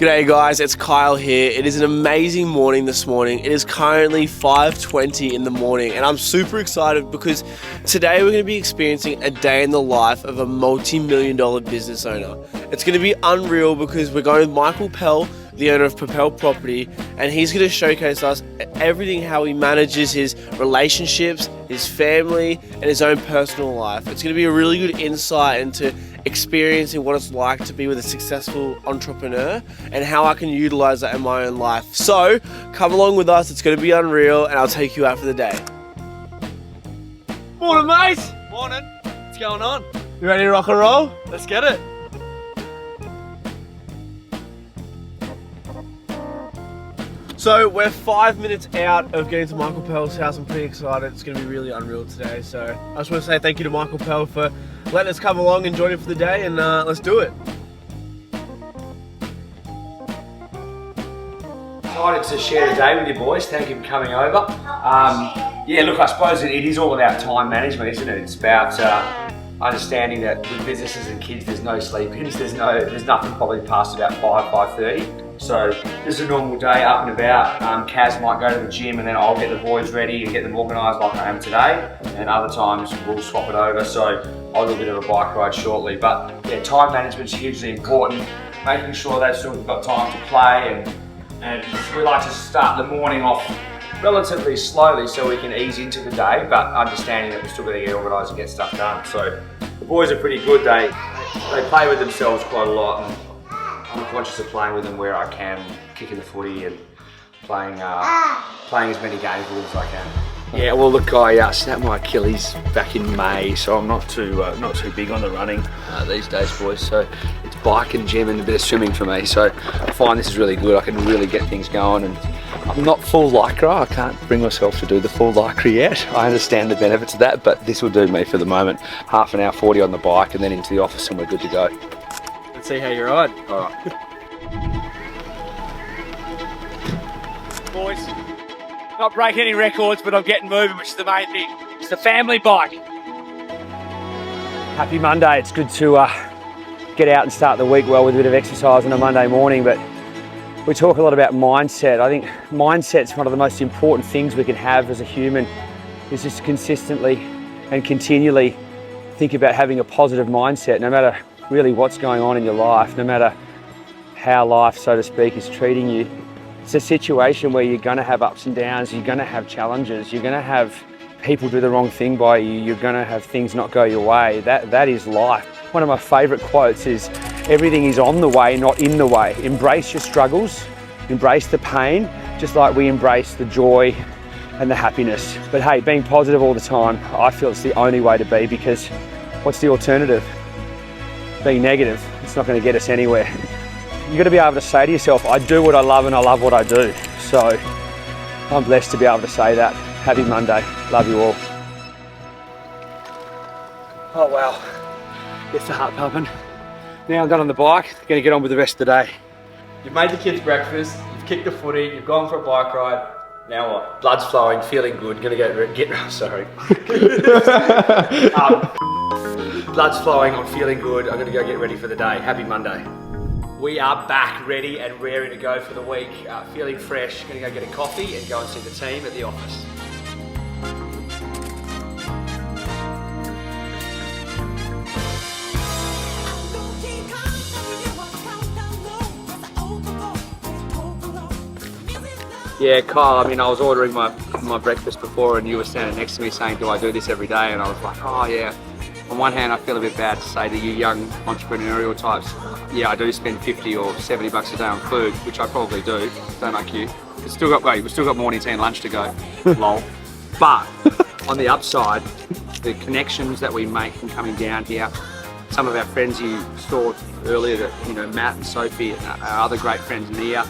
G'day guys, it's Kyle here. It is an amazing morning this morning. It is currently 5:20 in the morning and I'm super excited because today we're going to be experiencing a day in the life of a multi-million-dollar business owner. It's going to be unreal because we're going with Michael Pell, the owner of Propell Property, and he's going to showcase us everything how he manages his relationships, his family, and his own personal life. It's going to be a really good insight into experiencing what it's like to be with a successful entrepreneur and how I can utilize that in my own life. So come along with us, it's going to be unreal and I'll take you out for the day. Morning mate! Morning, what's going on? You ready to rock and roll? Let's get it. So we're 5 minutes out of getting to Michael Pell's house. I'm pretty excited. It's going to be really unreal today. So I just want to say thank you to Michael Pell for letting us come along and join him for the day, and let's do it. Excited to share the day with you boys. Thank you for coming over. Yeah, look, I suppose it is all about time management, isn't it? It's about understanding that with businesses and kids, there's no sleep-ins. There's nothing probably past about 5:30. So this is a normal day, up and about. Kaz might go to the gym and then I'll get the boys ready and get them organised like I am today. And other times we'll swap it over. So I'll do a bit of a bike ride shortly. But yeah, time management's hugely important. Making sure they've still got time to play, and we like to start the morning off relatively slowly so we can ease into the day, but understanding that we're still going to get organised and get stuff done. So the boys are pretty good. They play with themselves quite a lot, and I'm conscious of playing with them where I can, kicking the footy and playing as many games with them as I can. Yeah, well look, I snapped my Achilles back in May, so I'm not too big on the running these days, boys. So it's bike and gym and a bit of swimming for me. So I find this is really good. I can really get things going, and I'm not full lycra. I can't bring myself to do the full lycra yet. I understand the benefits of that, but this will do me for the moment. Half an hour, 40 on the bike, and then into the office, and we're good to go. Let's see how you're on. All right. Boys, not breaking any records, but I'm getting moving, which is the main thing. It's the family bike. Happy Monday. It's good to get out and start the week well with a bit of exercise on a Monday morning, but we talk a lot about mindset. I think mindset's one of the most important things we can have as a human, is just consistently and continually think about having a positive mindset, no matter really what's going on in your life, no matter how life, so to speak, is treating you. It's a situation where you're going to have ups and downs, you're going to have challenges, you're going to have people do the wrong thing by you, you're going to have things not go your way. That is life. One of my favourite quotes is, everything is on the way, not in the way. Embrace your struggles, embrace the pain, just like we embrace the joy and the happiness. But hey, being positive all the time, I feel it's the only way to be, because what's the alternative? Being negative, it's not going to get us anywhere. You've got to be able to say to yourself, I do what I love and I love what I do. So I'm blessed to be able to say that. Happy Monday. Love you all. Oh wow, gets the heart pumping. Now I'm done on the bike, going to get on with the rest of the day. You've made the kids breakfast, you've kicked the footy, you've gone for a bike ride. Now what? Blood's flowing, feeling good, gonna sorry. Blood's flowing, I'm feeling good, I'm gonna go get ready for the day. Happy Monday. We are back, ready and raring to go for the week. Feeling fresh, gonna go get a coffee and go and see the team at the office. Yeah, Kyle, I mean, I was ordering my breakfast before and you were standing next to me saying, do I do this every day? And I was like, oh yeah. On one hand, I feel a bit bad to say to you young entrepreneurial types, yeah, I do spend 50 or 70 bucks a day on food, which I probably do, don't like you. We've still got morning tea and lunch to go, lol. But on the upside, the connections that we make from coming down here, some of our friends you saw earlier, that, you know, Matt and Sophie, our other great friends, Nia,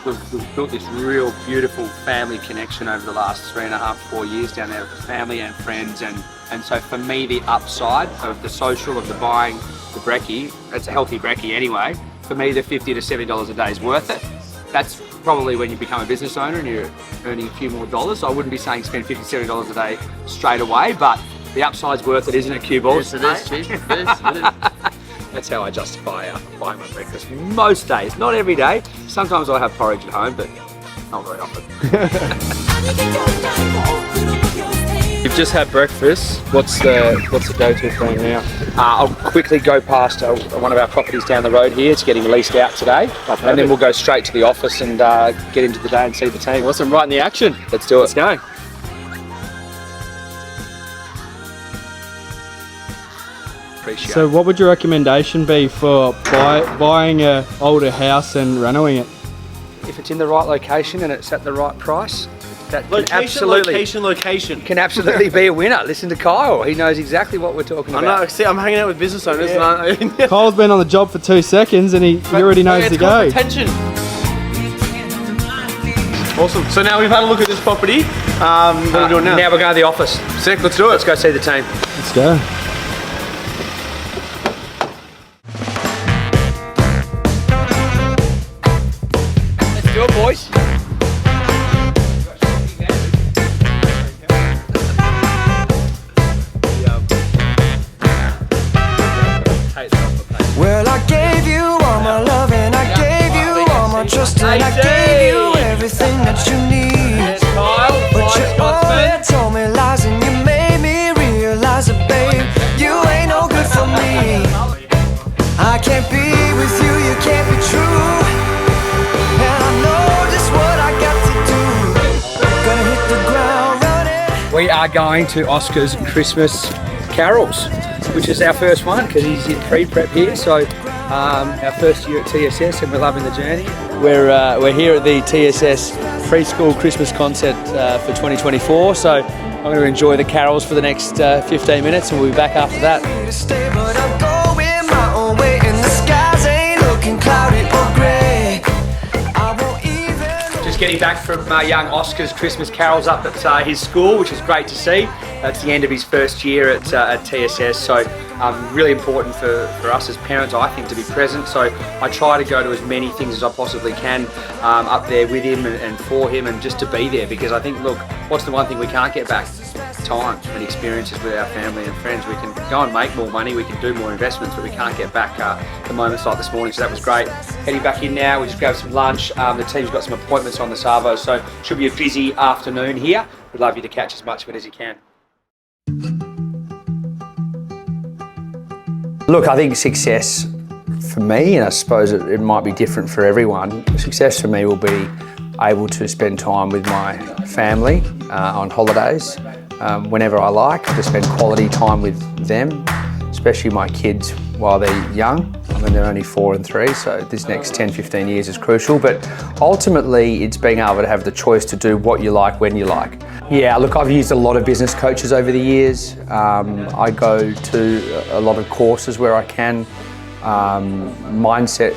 we've built this real beautiful family connection over the last 3.5, 4 years down there with family and friends, and so for me the upside of the social, of the buying the brekkie, it's a healthy brekkie anyway, for me the $50 to $70 a day is worth it. That's probably when you become a business owner and you're earning a few more dollars. So I wouldn't be saying spend $50 to $70 a day straight away, but the upside's worth it, isn't it, cue balls? Yes, it is, Chief. It is. That's how I justify buying my breakfast most days. Not every day. Sometimes I have porridge at home, but not very often. You've just had breakfast. What's the go-to plan now? I'll quickly go past one of our properties down the road here. It's getting leased out today. And then we'll go straight to the office and get into the day and see the team. Awesome, right in the action. Let's do it. Let's go. Appreciate So it. what would your recommendation be for buying an older house and renovating it? If it's in the right location and it's at the right price, that Location. can absolutely be a winner. Listen to Kyle. He knows exactly what we're talking I about. know, see, I'm hanging out with business owners and I... Kyle's been on the job for 2 seconds and he already knows the go. Attention. Awesome. So now we've had a look at this property. What are we doing now? Now we're going to the office. Sick, let's do it. Let's go see the team. Let's go. Let's do it, boys. Well, I gave you all my love and I gave you all my trust and I gave you everything that you need. But you always told me lies and you made me realize that, babe, you ain't no good for me. I can't be with you, you can't be true. And I know just what I got to do. Gonna hit the ground running. We are going to Oscar's Christmas Carols, which is our first one because he's in pre-prep here. So our first year at TSS and we're loving the journey. We're here at the TSS preschool Christmas concert for 2024. So I'm going to enjoy the carols for the next 15 minutes and we'll be back after that. To stay, but I'm going my own way and the skies ain't looking cloudy or grey. I won't even... Just getting back from young Oscar's Christmas Carols up at his school, which is great to see. That's the end of his first year at TSS, so really important for us as parents, I think, to be present. So I try to go to as many things as I possibly can up there with him and for him, and just to be there, because I think, look, what's the one thing we can't get back? Time and experiences with our family and friends. We can go and make more money, we can do more investments, but we can't get back the moments like this morning, so that was great. Heading back in now, we just grabbed some lunch. The team's got some appointments on the Savo, so should be a busy afternoon here. We'd love you to catch as much of it as you can. Look, I think success for me, and I suppose it might be different for everyone, success for me will be able to spend time with my family on holidays whenever I like, to spend quality time with them, especially my kids while they're young. I mean, they're only 4 and 3, so this next 10, 15 years is crucial, but ultimately it's being able to have the choice to do what you like when you like. Yeah, look, I've used a lot of business coaches over the years. I go to a lot of courses where I can, mindset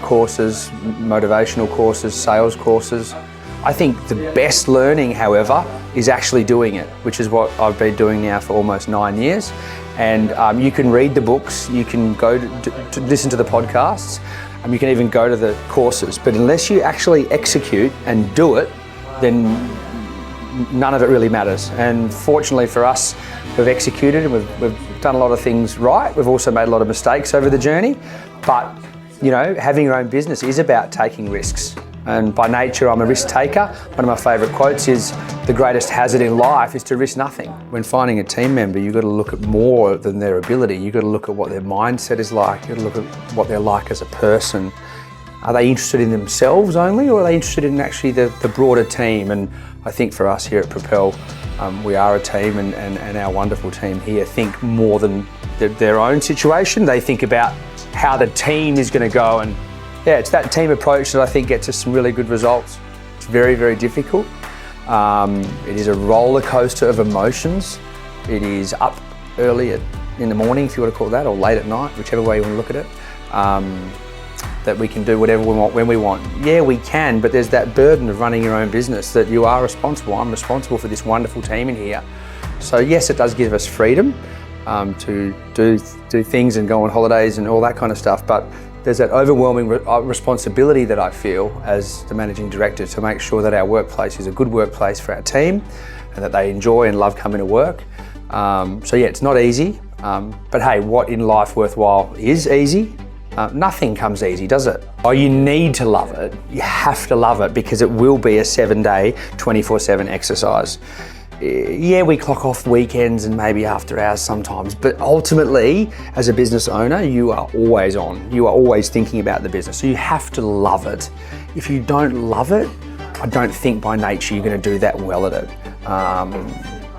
courses, motivational courses, sales courses. I think the best learning, however, is actually doing it, which is what I've been doing now for almost 9 years. And you can read the books, you can go to listen to the podcasts, and you can even go to the courses. But unless you actually execute and do it, then none of it really matters. And fortunately for us, we've executed and we've done a lot of things right. We've also made a lot of mistakes over the journey. But, you know, having your own business is about taking risks. And by nature, I'm a risk taker. One of my favourite quotes is, the greatest hazard in life is to risk nothing. When finding a team member, you've got to look at more than their ability. You've got to look at what their mindset is like. You've got to look at what they're like as a person. Are they interested in themselves only, or are they interested in actually the broader team? And I think for us here at Propell, we are a team, and our wonderful team here think more than their own situation. They think about how the team is going to go, and yeah, it's that team approach that I think gets us some really good results. It's very, very difficult. It is a roller coaster of emotions. It is up early in the morning, if you want to call it that, or late at night, whichever way you want to look at it. That we can do whatever we want when we want. Yeah, we can, but there's that burden of running your own business that you are responsible. I'm responsible for this wonderful team in here. So yes, it does give us freedom to do things and go on holidays and all that kind of stuff, but there's that overwhelming responsibility that I feel as the managing director to make sure that our workplace is a good workplace for our team and that they enjoy and love coming to work. So yeah, it's not easy. But hey, what in life worthwhile is easy? Nothing comes easy, does it? Oh, you need to love it. You have to love it because it will be a 7-day, 24/7 exercise. Yeah, we clock off weekends and maybe after hours sometimes, but ultimately, as a business owner, you are always on. You are always thinking about the business, so you have to love it. If you don't love it, I don't think by nature you're going to do that well at it,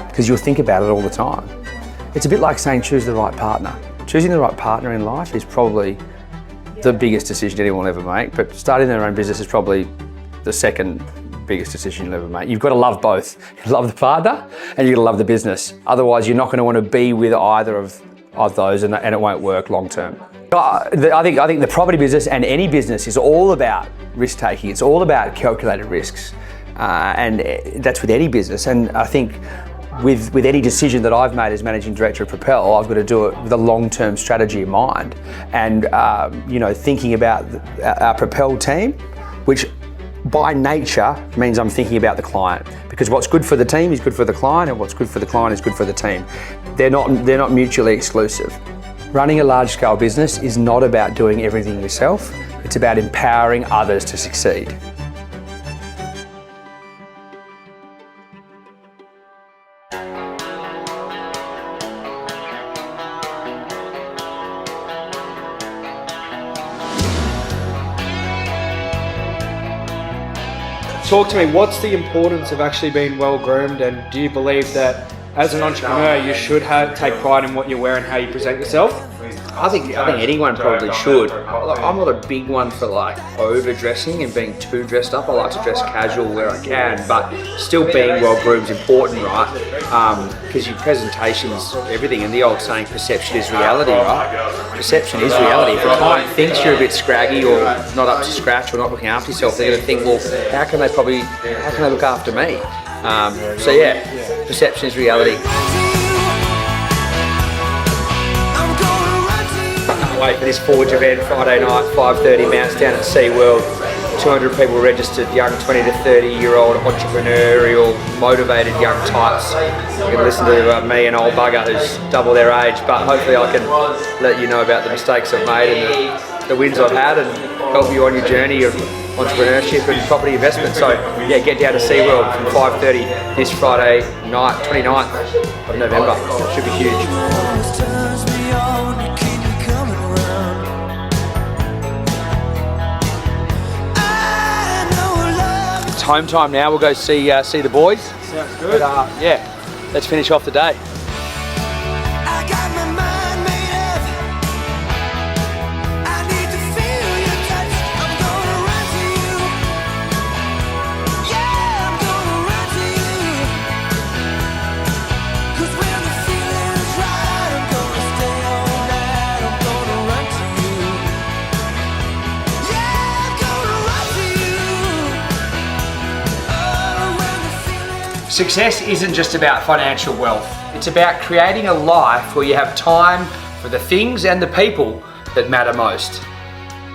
because you'll think about it all the time. It's a bit like saying choose the right partner. Choosing the right partner in life is probably the biggest decision anyone will ever make, but starting their own business is probably the second biggest decision you'll ever make. You've got to love both. You love the partner and you've got to love the business. Otherwise, you're not going to want to be with either of those and it won't work long term. I think the property business and any business is all about risk taking. It's all about calculated risks. And that's with any business. And I think with any decision that I've made as managing director of Propell, I've got to do it with a long-term strategy in mind. And thinking about our Propell team, which by nature means I'm thinking about the client, because what's good for the team is good for the client, and what's good for the client is good for the team. They're not mutually exclusive. Running a large-scale business is not about doing everything yourself. It's about empowering others to succeed. Talk to me, what's the importance of actually being well groomed, and do you believe that as an entrepreneur you should take pride in what you wear and how you present yourself? I think anyone probably should. I'm not a big one for like overdressing and being too dressed up. I like to dress casual where I can, but still being well groomed is important, right? Because your presentation's everything, and the old saying, perception is reality, right? Perception is reality. If a client thinks you're a bit scraggy or not up to scratch or not looking after yourself, they're going to think, well, how can they look after me? So yeah, perception is reality. Wait for this Forge event Friday night, 5:30, Mounts down at SeaWorld. 200 people registered, young 20 to 30-year-old entrepreneurial, motivated young types. You can listen to me, an old bugger who's double their age, but hopefully I can let you know about the mistakes I've made and the wins I've had and help you on your journey of entrepreneurship and property investment. So yeah, get down to SeaWorld from 5:30 this Friday night, 29th of November. It should be huge. It's home time now. We'll go see the boys. Sounds good. But, yeah, let's finish off the day. Success isn't just about financial wealth. It's about creating a life where you have time for the things and the people that matter most.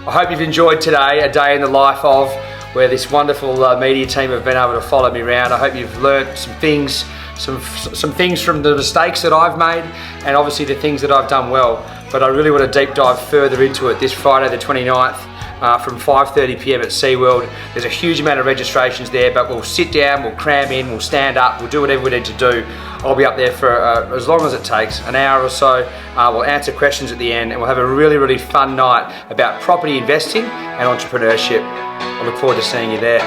I hope you've enjoyed today, a day in the life of, where this wonderful media team have been able to follow me around. I hope you've learnt some things from the mistakes that I've made, and obviously the things that I've done well. But I really want to deep dive further into it this Friday the 29th. From 5:30 p.m. at SeaWorld. There's a huge amount of registrations there, but we'll sit down, we'll cram in, we'll stand up, we'll do whatever we need to do. I'll be up there for as long as it takes, an hour or so. We'll answer questions at the end, and we'll have a really, really fun night about property investing and entrepreneurship. I look forward to seeing you there.